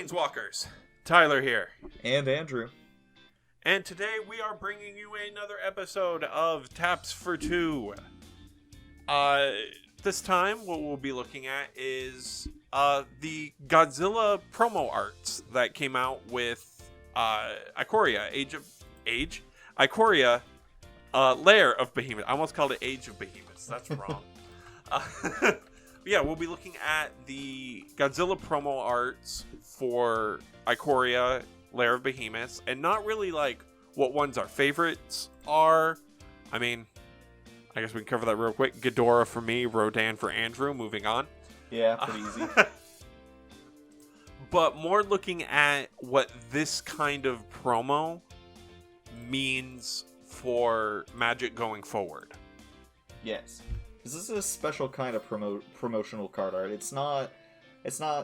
Planeswalkers. Tyler here. And Andrew. And today we are bringing you another episode of Taps for Two. This time what we'll be looking at is the Godzilla promo arts that came out with Ikoria, Ikoria, Lair of Behemoth. I almost called it Age of Behemoths. That's wrong. Yeah, we'll be looking at the Godzilla promo arts for Ikoria, Lair of Behemoths, and not really like what ones our favorites are. I mean, I guess we can cover that real quick. Ghidorah for me, Rodan for Andrew. Moving on. Yeah, pretty easy. But more looking at what this kind of promo means for Magic going forward. Yes. This is a special kind of promotional card art. It's not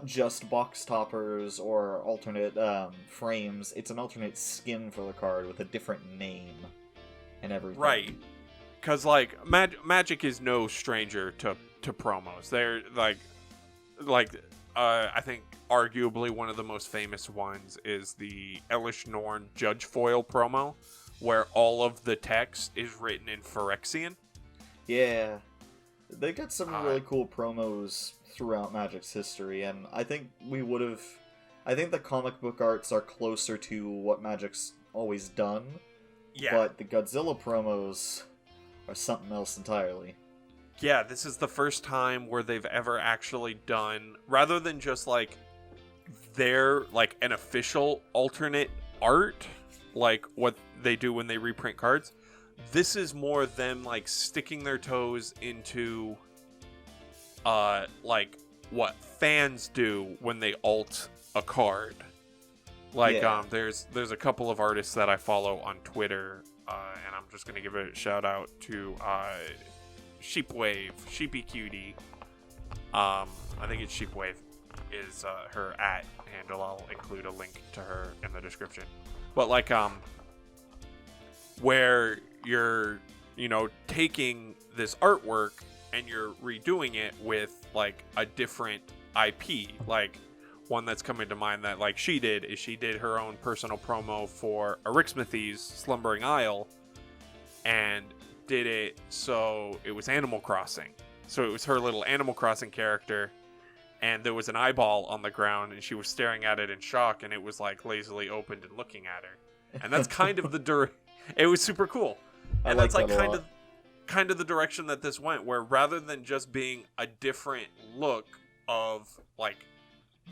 just box toppers or alternate frames. It's an alternate skin for the card with a different name and everything. Right. Because, like, Magic is no stranger to promos. They're, I think arguably one of the most famous ones is the Elish Norn Judge Foil promo, where all of the text is written in Phyrexian. Yeah. They got some really cool promos throughout Magic's history, and I think I think the comic book arts are closer to what Magic's always done. Yeah. But the Godzilla promos are something else entirely. Yeah, this is the first time where they've ever actually done, rather than just like their like an official alternate art, like what they do when they reprint cards. This is more them like sticking their toes into like what fans do when they alt a card. Like there's a couple of artists that I follow on Twitter, and I'm just gonna give a shout out to Sheepwave, Sheepy Cutie. I think it's Sheepwave is her @ handle. I'll include a link to her in the description. But like where you're, taking this artwork and you're redoing it with like a different IP. Like one that's coming to mind that like she did her own personal promo for Arixmathes Slumbering Isle, and did it so it was Animal Crossing. So it was her little Animal Crossing character, and there was an eyeball on the ground and she was staring at it in shock, and it was like lazily opened and looking at her. And that's kind of it was super cool. And that's like kind of the direction that this went, where rather than just being a different look of like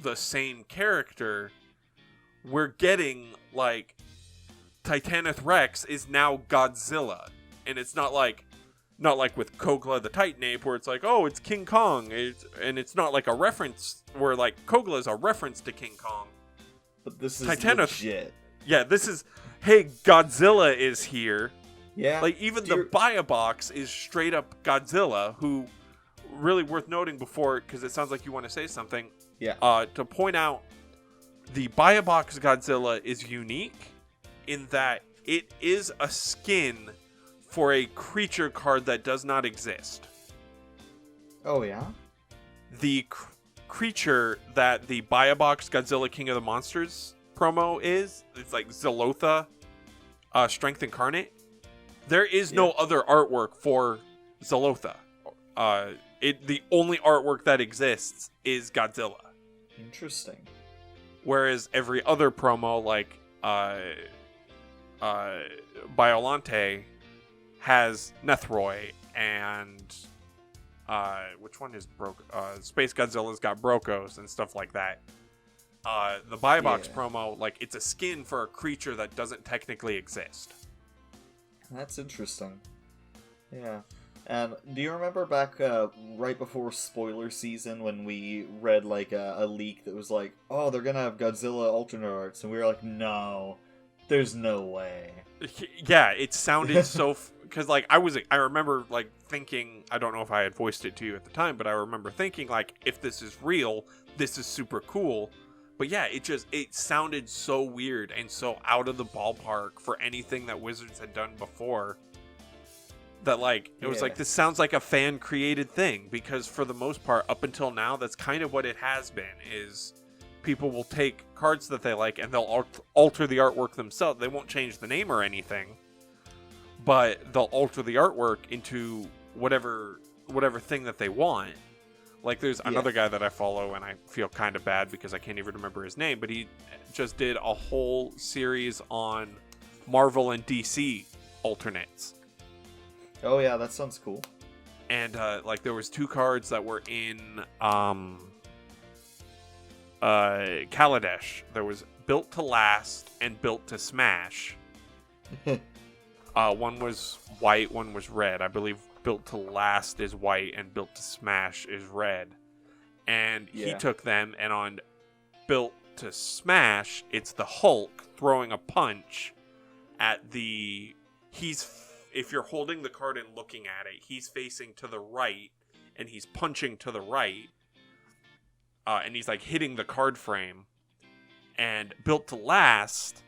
the same character, we're getting like Titanith Rex is now Godzilla. And it's not like with Kogla the Titan Ape, where it's like, oh, it's King Kong. And it's not like a reference where like Kogla is a reference to King Kong. But this is Titanith, legit. Yeah, this is, hey, Godzilla is here. Yeah. Like, even the Buy a Box is straight up Godzilla, who, really worth noting before, because it sounds like you want to say something. Yeah. To point out, the Buy a Box Godzilla is unique in that it is a skin for a creature card that does not exist. Oh, yeah? The creature that the Buy a Box Godzilla King of the Monsters promo it's like Zilotha, Strength Incarnate. There is no other artwork for Zilotha. The only artwork that exists is Godzilla. Interesting. Whereas every other promo, like Biolante, has Nethroy, and which one is Space Godzilla's got Brokos and stuff like that. The Buy Box promo, like, it's a skin for a creature that doesn't technically exist. That's interesting. Yeah. And do you remember back right before spoiler season when we read like a leak that was like, oh, they're gonna have Godzilla alternate arts, and we were like, no, there's no way. Yeah, it sounded so because like I remember like thinking, I don't know if I had voiced it to you at the time, but I remember thinking like, if this is real, this is super cool. But yeah, it sounded so weird and so out of the ballpark for anything that Wizards had done before, that like it was like, this sounds like a fan created thing, because for the most part up until now that's kind of what it has been, is people will take cards that they like and they'll alter the artwork themselves. They won't change the name or anything, but they'll alter the artwork into whatever thing that they want. Like, there's another guy that I follow, and I feel kind of bad because I can't even remember his name, but he just did a whole series on Marvel and DC alternates. Oh yeah, that sounds cool. And like, there was 2 cards that were in Kaladesh. There was Built to Last and Built to Smash. One was white, one was red. I believe Built to Last is white and Built to Smash is red. And he took them, and on Built to Smash, it's the Hulk throwing a punch at the... If you're holding the card and looking at it, he's facing to the right, and he's punching to the right. And he's, like, hitting the card frame. And Built to Last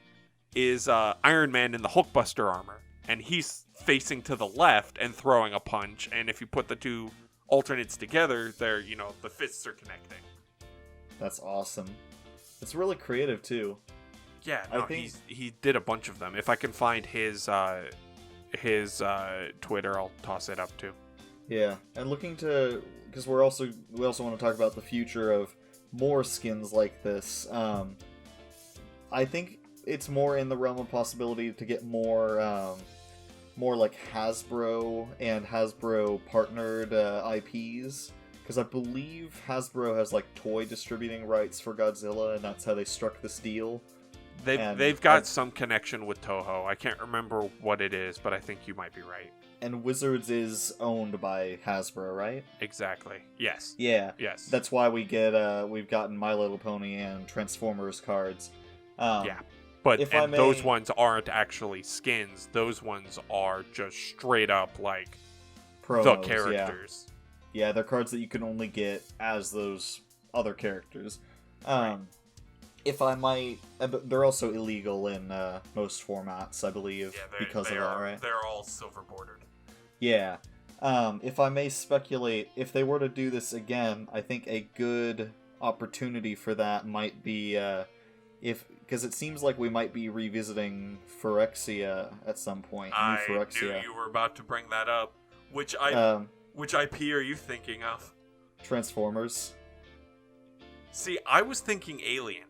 is Iron Man in the Hulkbuster armor. And he's facing to the left and throwing a punch. And if you put the 2 alternates together, they're, the fists are connecting. That's awesome. It's really creative, too. Yeah, no, he did a bunch of them. If I can find his Twitter, I'll toss it up, too. Yeah, and looking to... Because we also want to talk about the future of more skins like this. I think it's more in the realm of possibility to get more like Hasbro and Hasbro partnered IPs, because I believe Hasbro has like toy distributing rights for Godzilla, and that's how they struck this deal. They've got some connection with Toho. I can't remember what it is, but I think you might be right. And Wizards is owned by Hasbro, right? Exactly. Yes. Yeah. Yes. That's why we've gotten My Little Pony and Transformers cards. Yeah. But those ones aren't actually skins. Those ones are just straight up like promos, the characters. Yeah, they're cards that you can only get as those other characters. Right. If I might, they're also illegal in most formats, I believe, because of that, right? They're all silver bordered. Yeah. If I may speculate, if they were to do this again, I think a good opportunity for that might be because it seems like we might be revisiting Phyrexia at some point. I knew you were about to bring that up. Which IP are you thinking of? Transformers. See, I was thinking Alien.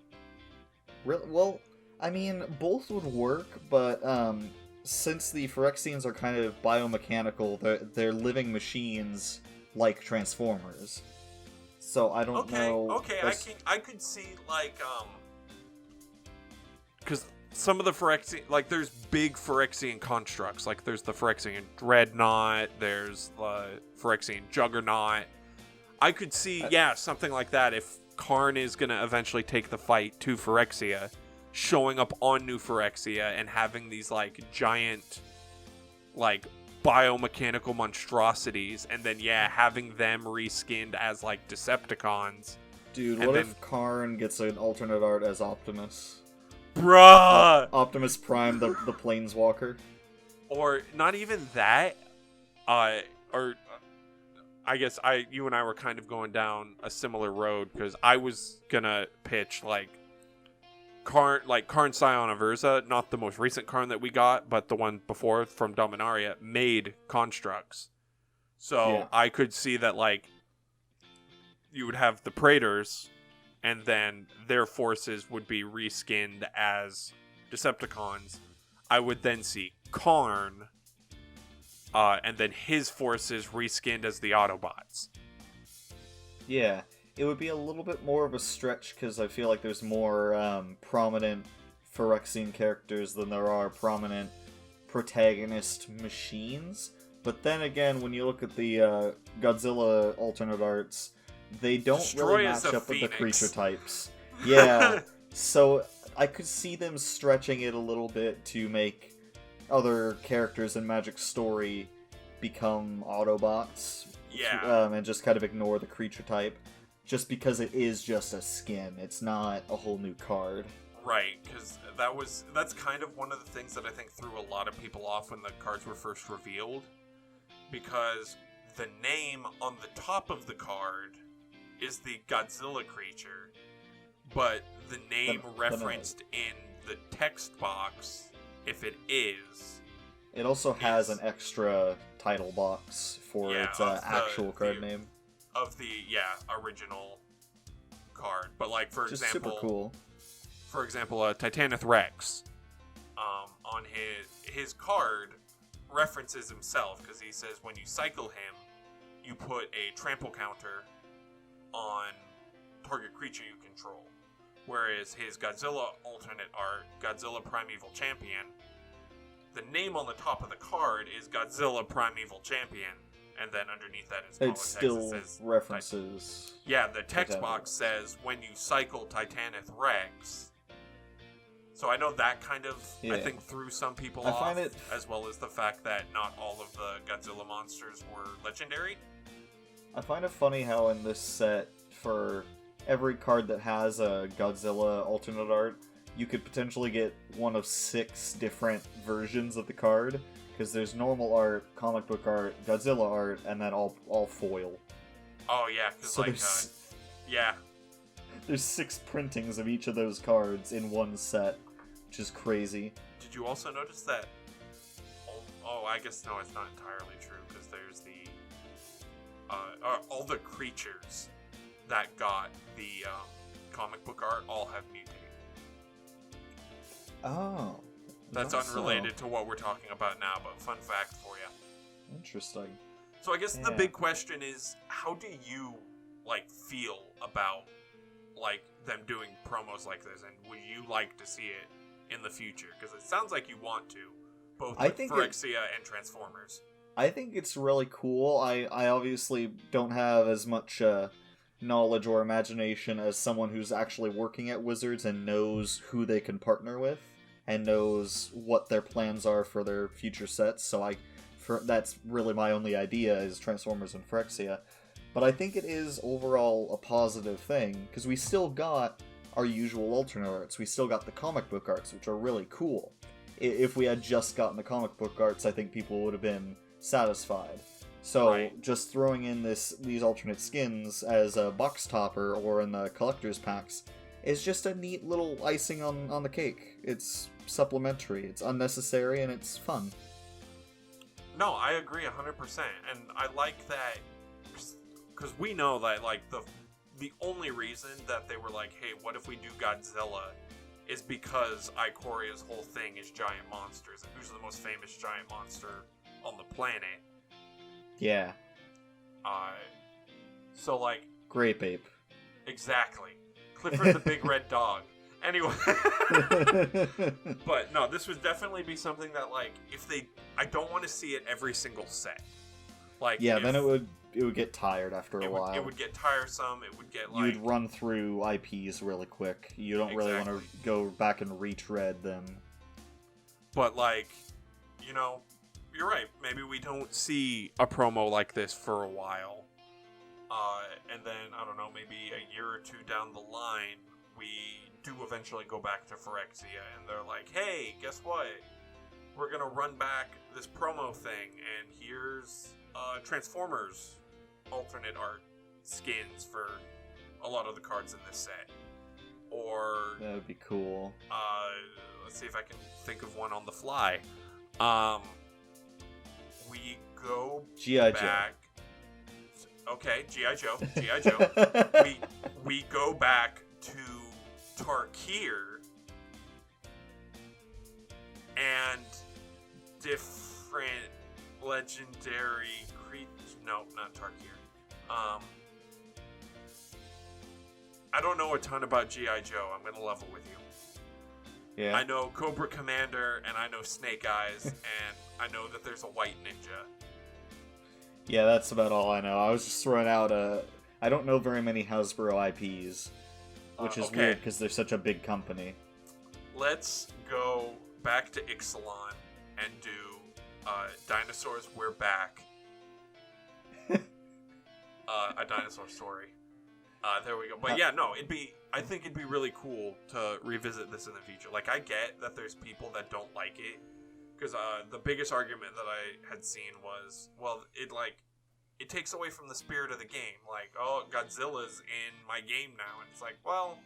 Well, I mean, both would work, but since the Phyrexians are kind of biomechanical, they're living machines like Transformers. So I don't know. Okay, I could see like because some of the Phyrexian, like, there's big Phyrexian constructs. Like, there's the Phyrexian Dreadnought, there's the Phyrexian Juggernaut. I could see, something like that if Karn is going to eventually take the fight to Phyrexia, showing up on New Phyrexia and having these, like, giant, like, biomechanical monstrosities, and then, having them reskinned as, like, Decepticons. Dude, what if Karn gets an alternate art as Optimus? Bruh! Optimus Prime, the Planeswalker. Or not even that. Or I guess you and I were kind of going down a similar road, because I was gonna pitch like Karn Scion of Urza, not the most recent Karn that we got, but the one before from Dominaria, made constructs. So I could see that, like, you would have the Praetors, and then their forces would be reskinned as Decepticons. I would then see Karn, and then his forces reskinned as the Autobots. Yeah, it would be a little bit more of a stretch, because I feel like there's more prominent Phyrexian characters than there are prominent protagonist machines. But then again, when you look at the Godzilla alternate arts, they don't really match up with the creature types. Yeah, so I could see them stretching it a little bit to make other characters in Magic Story become Autobots. Yeah. And just kind of ignore the creature type. Just because it is just a skin. It's not a whole new card. Right, because that's kind of one of the things that I think threw a lot of people off when the cards were first revealed. Because the name on the top of the card is the Godzilla creature, but the name Then- referenced in the text box, if it is, It also has is- an extra title box for Yeah, its of the- actual card the- name. of the original card. But like for Just example, super cool. for example, Titanith Rex, on his card references himself because he says when you cycle him, you put a trample counter on target creature you control. Whereas his Godzilla alternate art, Godzilla Primeval Champion, the name on the top of the card is Godzilla Primeval Champion, and then underneath that in smaller It text still it says references. the text Titanith box Rex. says when you cycle Titanith Rex. So I know that kind of, I Yeah. think, threw some people I off, find it- as well as the fact that not all of the Godzilla monsters were legendary. I find it funny how in this set, for every card that has a Godzilla alternate art, you could potentially get one of 6 different versions of the card, because there's normal art, comic book art, Godzilla art, and then all foil. Oh yeah, because So like, there's, there's 6 printings of each of those cards in one set, which is crazy. Did you also notice that? Oh, I guess no, it's not entirely true because there's the all the creatures that got the comic book art all have mutated. Oh. That's not so. unrelated to what we're talking about now, but fun fact for you. Interesting. So I guess the Yeah. big question is, how do you feel about them doing promos like this, and would you like to see it in the future? Because it sounds like you want to, both I with think Phyrexia and Transformers. I think it's really cool. I obviously don't have as much knowledge or imagination as someone who's actually working at Wizards and knows who they can partner with and knows what their plans are for their future sets. So that's really my only idea is Transformers and Phyrexia. But I think it is overall a positive thing because we still got our usual alternate arts. We still got the comic book arts, which are really cool. If we had just gotten the comic book arts, I think people would have been satisfied. So Right. just throwing in these alternate skins as a box topper or in the collector's packs is just a neat little icing on the cake. It's supplementary, it's unnecessary, and it's fun. No, I agree 100%, and I like that because we know that the only reason that they were like, hey, what if we do Godzilla, is because Ikoria's whole thing is giant monsters, and who's the most famous giant monster on the planet? Yeah. So Grape Ape. exactly, Clifford the Big Red Dog. Anyway, but no, this would definitely be something that I don't want to see it every single set. Then it would get tired after a while. It would get tiresome. It would get You would run through IPs really quick. You don't really want to Exactly. go back and retread them. But you're right. Maybe we don't see a promo like this for a while. And then, I don't know, maybe a year or two down the line, we do eventually go back to Phyrexia, and they're like, hey, guess what? We're going to run back this promo thing, and here's Transformers alternate art skins for a lot of the cards in this set. Or, That would be cool. let's see if I can think of one on the fly. We go G.I. Joe. back. Okay, G.I. Joe. G.I. Joe. we go back to Tarkir and different legendary creatures. No, not Tarkir. I don't know a ton about G.I. Joe. I'm gonna level with you. Yeah. I know Cobra Commander, and I know Snake Eyes, and I know that there's a white ninja. Yeah, that's about all I know. I was just throwing out I don't know very many Hasbro IPs, which is okay. weird because they're such a big company. Let's go back to Ixalan and do Dinosaurs We're Back. A dinosaur story. There we go. But yeah, no, I think it'd be really cool to revisit this in the future. I get that there's people that don't like it, because the biggest argument that I had seen was, well, it takes away from the spirit of the game. Oh, Godzilla's in my game now, and it's well,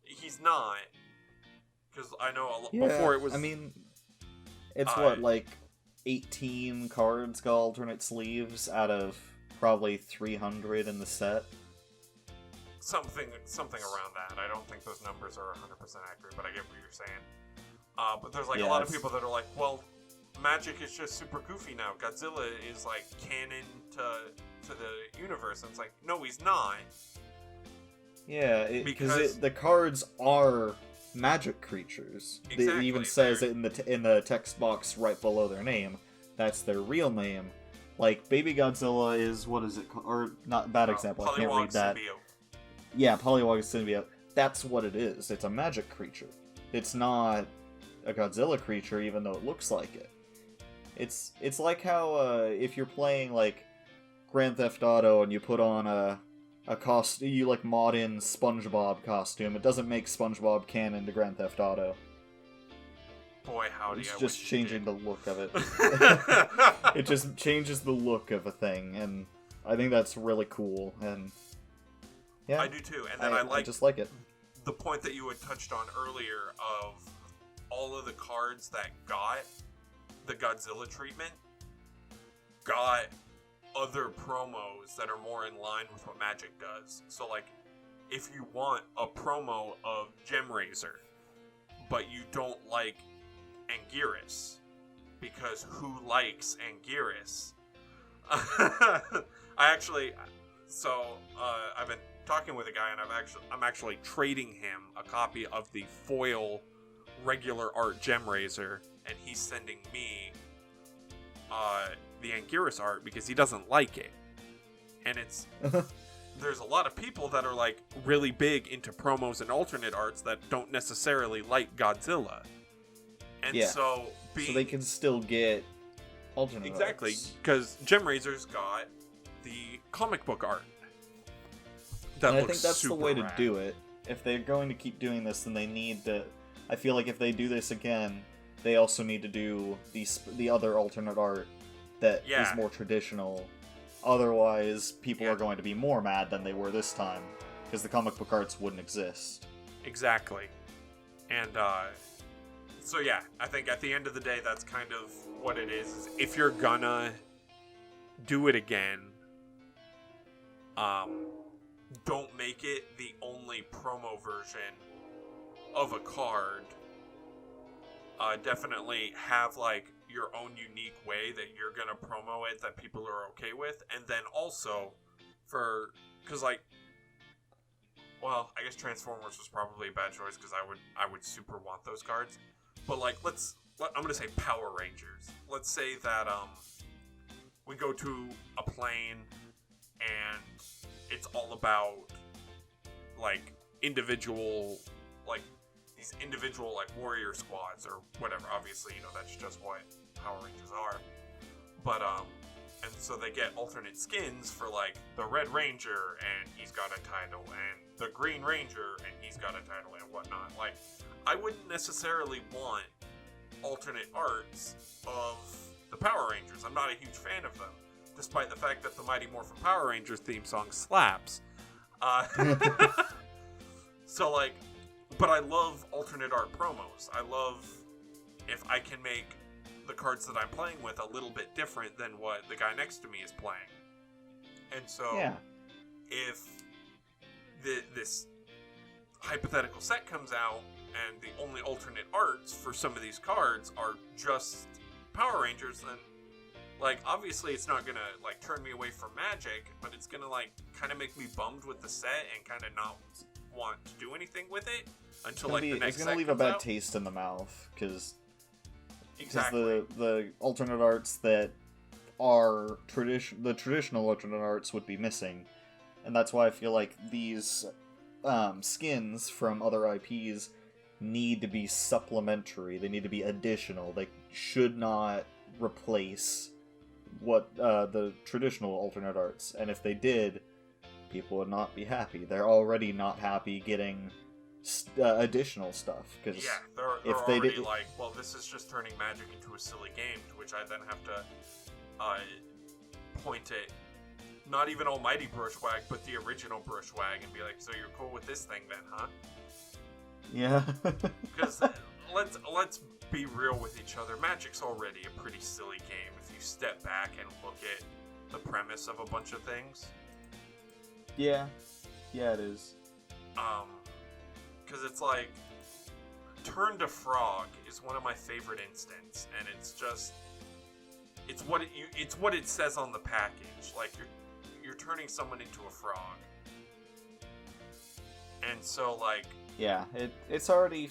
he's not. Because I know Yeah, before it was... I mean, it's what, like 18 cards got alternate sleeves out of probably 300 in the set? Something around that. I don't think those numbers are 100% accurate, but I get what you're saying. But there's like a lot of people that are like, well, Magic is just super goofy now. Godzilla is like canon to the universe. And it's like, no, he's not. Yeah, because the cards are magic creatures. Exactly, it even says it in the text box right below their name. That's their real name. Like, Baby Godzilla is, what is it called? Or, not bad example, I can't read that. Symbiote. Yeah, Polywog Symbiote. That's what it is. It's a magic creature. It's not a Godzilla creature, even though it looks like it. It's like how, if you're playing, like, Grand Theft Auto and you put on a costume, you, like, mod in SpongeBob costume, it doesn't make SpongeBob canon to Grand Theft Auto. Boy, howdy, it's just changing the look of it. it. It just changes the look of a thing, and I think that's really cool, and yeah. I do too, and then I just like it. The point that you had touched on earlier of all of the cards that got the Godzilla treatment got other promos that are more in line with what Magic does. So, like, if you want a promo of Gemrazor, but you don't like Anguirus, because who likes Anguirus? I've been talking with a guy, and I'm actually trading him a copy of the foil regular art Gemrazor, and he's sending me the Anguirus art because he doesn't like it. And it's there's a lot of people that are like really big into promos and alternate arts that don't necessarily like Godzilla. And so they can still get alternate exactly arts. Because Gemrazor's got the comic book art. That and I looks think that's the way rad. to do it. If they're going to keep doing this, then they need to. I feel like if they do this again, they also need to do the other alternate art that is more traditional. Otherwise, people are going to be more mad than they were this time, because the comic book arts wouldn't exist. Exactly. And, so yeah, I think at the end of the day, that's kind of what it is if you're gonna do it again, don't make it the only promo version of a card. Definitely have, like, your own unique way that you're gonna promo it that people are okay with, and then also because like, well, I guess Transformers was probably a bad choice because I would super want those cards, but like I'm gonna say Power Rangers. Let's say that we go to a plane and it's all about like individual like these individual like warrior squads or whatever. Obviously, you know, that's just what Power Rangers are. But and so they get alternate skins for like the Red Ranger and he's got a title, and the Green Ranger and he's got a title and whatnot. Like, I wouldn't necessarily want alternate arts of the Power Rangers. I'm not a huge fan of them, despite the fact that the Mighty Morphin Power Rangers theme song slaps. So like, but I love alternate art promos. I love if I can make the cards that I'm playing with a little bit different than what the guy next to me is playing. And so, if this hypothetical set comes out and the only alternate arts for some of these cards are just Power Rangers, then, like, obviously it's not gonna, like, turn me away from Magic, but it's gonna, like, kind of make me bummed with the set and kind of not want to do anything with it until, like, the next set It's gonna leave a bad taste in the mouth, because exactly the alternate arts that are the traditional alternate arts would be missing, and that's why I feel like these skins from other IPs need to be supplementary. They need to be additional. They should not replace what the traditional alternate arts. And if they did, people would not be happy. They're already not happy getting additional stuff, because they're already like, well, this is just turning Magic into a silly game, to which I then have to point at not even Almighty Brushwag, but the original Brushwag, and be like, so you're cool with this thing then, huh? Yeah. Because let's be real with each other. Magic's already a pretty silly game if you step back and look at the premise of a bunch of things. Yeah. Yeah, it is. Because it's like, Turn to Frog is one of my favorite instances, and it's just, it's what it says on the package. Like, you're turning someone into a frog. And so, like... Yeah, it's already...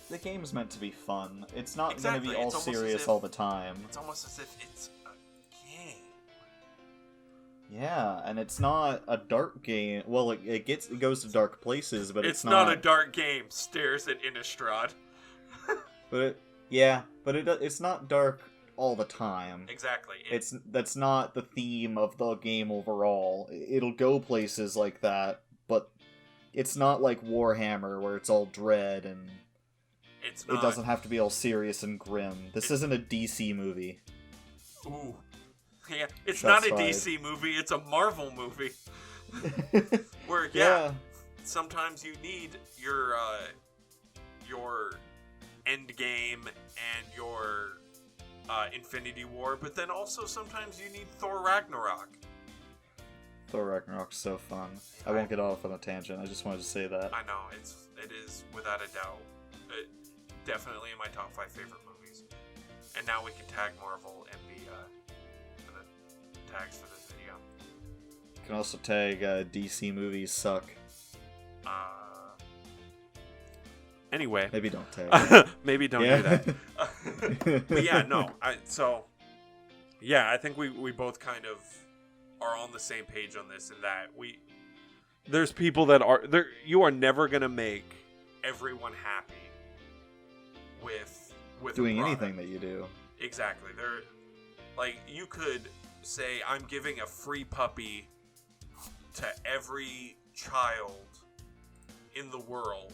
the game's meant to be fun. It's not going to be all serious all the time. It's almost as if it's a game. Yeah, and it's not a dark game. Well, it goes to dark places, but it's not a dark game. Stares at Innistrad. It's not dark all the time. Exactly. That's not the theme of the game overall. It'll go places like that, but it's not like Warhammer where it's all dread and it doesn't have to be all serious and grim. This isn't a DC movie. Ooh. Yeah, it's not a DC movie, it's a Marvel movie. Where, sometimes you need your Endgame and your Infinity War, but then also sometimes you need Thor Ragnarok. Thor Ragnarok's so fun. I won't get off on a tangent, I just wanted to say that. I know, it is without a doubt. Definitely in my top 5 favorite movies. And now we can tag Marvel in the tags for this video. You can also tag DC movies suck. Anyway. Maybe don't tag. Maybe don't do that. But yeah, no. I think we both kind of are on the same page on this, in that there's people that are there. You are never gonna make everyone happy with doing anything that you do. Exactly. You could say, I'm giving a free puppy to every child in the world,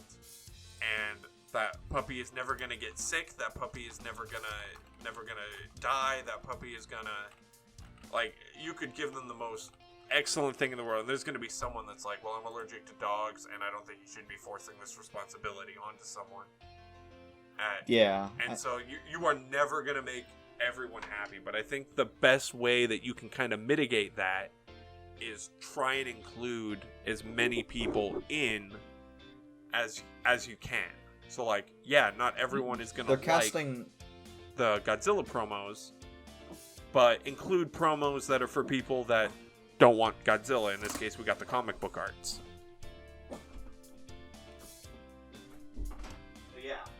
and that puppy is never gonna get sick. That puppy is never gonna die. That puppy is gonna, you could give them the most excellent thing in the world, and there's gonna be someone that's like, well, I'm allergic to dogs, and I don't think you should be forcing this responsibility onto someone. And so you are never going to make everyone happy, but I think the best way that you can kind of mitigate that is try and include as many people in as you can. So, not everyone is going to like casting the Godzilla promos, but include promos that are for people that don't want Godzilla. In this case, we got the comic book arts.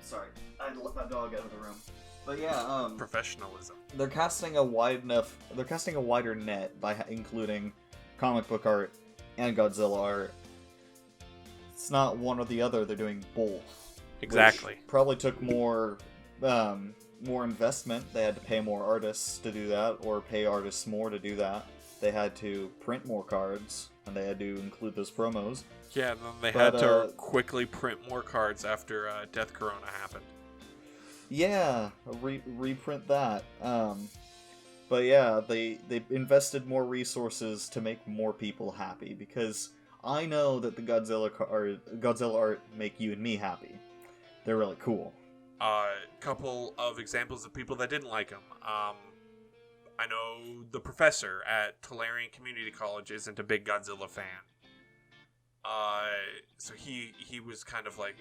Sorry, I had to let my dog out of the room. But yeah, professionalism. They're casting a wider net by including comic book art and Godzilla art. It's not one or the other; they're doing both. Exactly. Probably took more investment. They had to pay more artists to do that, or pay artists more to do that. They had to print more cards, and they had to include those promos. Yeah, and then they had to quickly print more cards after Death Corona happened. Yeah, reprint that. But yeah, they invested more resources to make more people happy, because I know that the Godzilla art make you and me happy. They're really cool. Couple of examples of people that didn't like them. I know the professor at Tolarian Community College isn't a big Godzilla fan. So he was kind of like,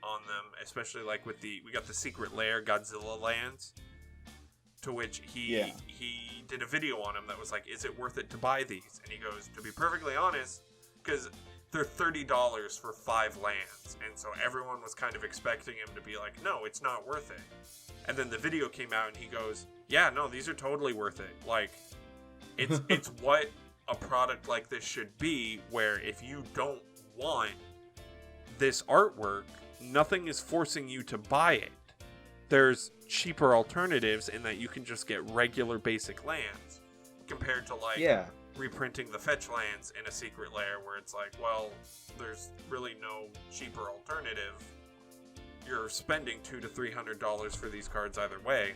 on them, especially with we got the Secret Lair Godzilla lands, to which he did a video on him that was like, is it worth it to buy these? And he goes, to be perfectly honest, because they're $30 for 5 lands, and so everyone was kind of expecting him to be like, no, it's not worth it. And then the video came out, and he goes, yeah, no, these are totally worth it. It's what a product like this should be, where if you don't want this artwork, nothing is forcing you to buy it. There's cheaper alternatives in that you can just get regular basic lands, compared to reprinting the fetch lands in a Secret Lair, where it's like, well, there's really no cheaper alternative. You're spending $200 to $300 for these cards either way.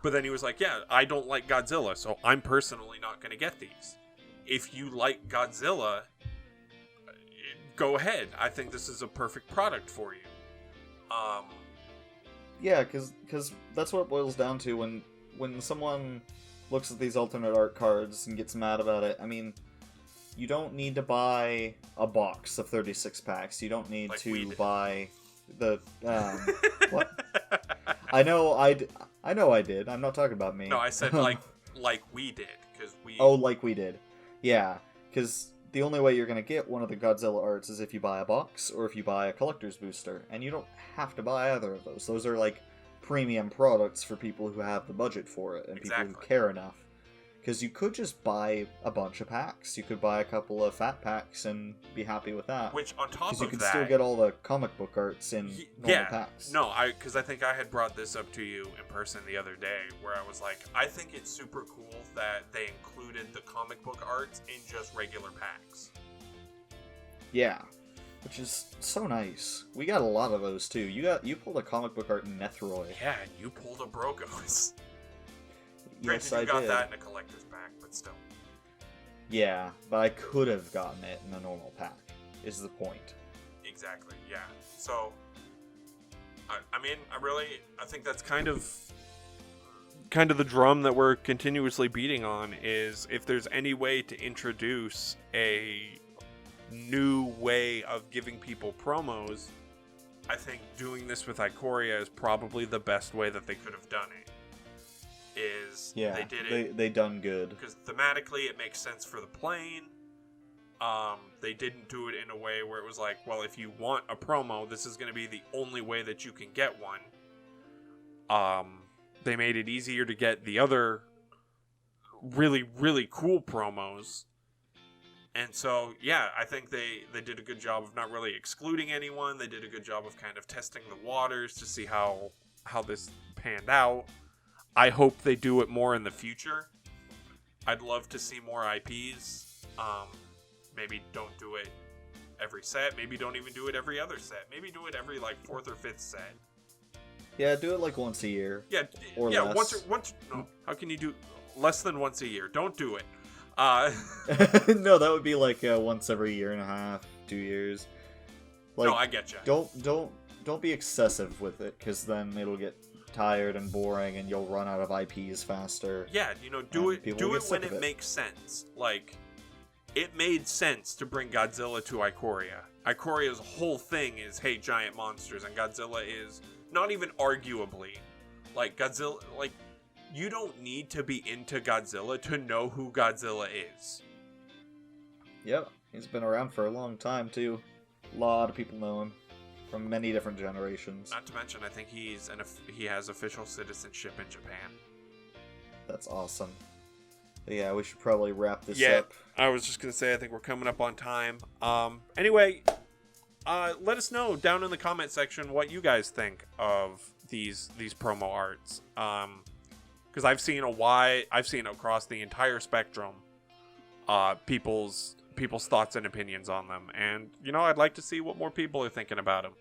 But then he was like, yeah, I don't like Godzilla, so I'm personally not going to get these. If you like Godzilla, go ahead. I think this is a perfect product for you. Yeah, because that's what it boils down to when someone looks at these alternate art cards and gets mad about it. I mean, you don't need to buy a box of 36 packs. You don't need to buy the what? I know I did. I'm not talking about me. No, I said like we did, because we. Oh, like we did. Yeah, because the only way you're gonna get one of the Godzilla arts is if you buy a box or if you buy a collector's booster, and you don't have to buy either of those. Those are like premium products for people who have the budget for it and people who care enough. Because you could just buy a bunch of packs. You could buy a couple of fat packs and be happy with that. Which, on top of that... Because you could still get all the comic book arts in normal packs. No, because I think I had brought this up to you in person the other day, where I was like, I think it's super cool that they included the comic book arts in just regular packs. Yeah. Which is so nice. We got a lot of those, too. You pulled a comic book art in Nethroy. Yeah, and you pulled a Brogos. Yes, Granted, you got did. that in a collector's pack, but still. Yeah, but I could have gotten it in a normal pack, is the point. Exactly, yeah. So, I mean, I think that's kind of the drum that we're continuously beating on, is if there's any way to introduce a new way of giving people promos, I think doing this with Ikoria is probably the best way that they could have done it. They did it. They done good. Because thematically it makes sense for the plane. They didn't do it in a way where it was like, well, if you want a promo, this is going to be the only way that you can get one. They made it easier to get the other really, really cool promos. And so, yeah, I think they did a good job of not really excluding anyone. They did a good job of kind of testing the waters to see how this panned out. I hope they do it more in the future. I'd love to see more IPs. Maybe don't do it every set. Maybe don't even do it every other set. Maybe do it every, like, 4th or 5th set. Yeah, do it, like, once a year. Yeah, or less. Once. No, how can you do less than once a year? Don't do it. No, that would be, like, once every year and a half, 2 years. Like, no, I get you. Don't be excessive with it, because then it'll get tired and boring and you'll run out of IPs faster. Yeah, do it when it makes sense. Like, it made sense to bring Godzilla to Ikoria. Ikoria's whole thing is hate giant monsters, and Godzilla is not even arguably like Godzilla. Like, you don't need to be into Godzilla to know who Godzilla is. Yep, he's been around for a long time too. A lot of people know him. From many different generations. Not to mention, I think he has official citizenship in Japan. That's awesome. But yeah, we should probably wrap this up. I was just gonna say, I think we're coming up on time. Anyway, let us know down in the comment section what you guys think of these promo arts. Because I've seen across the entire spectrum, people's thoughts and opinions on them, and I'd like to see what more people are thinking about them.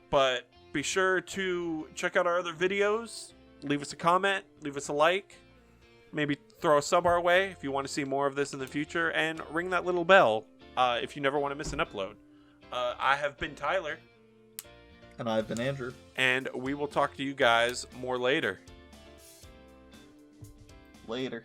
But be sure to check out our other videos. Leave us a comment, leave us a like, maybe throw a sub our way if you want to see more of this in the future, and ring that little bell if you never want to miss an upload. I have been Tyler. And I've been Andrew. And we will talk to you guys more later. Later.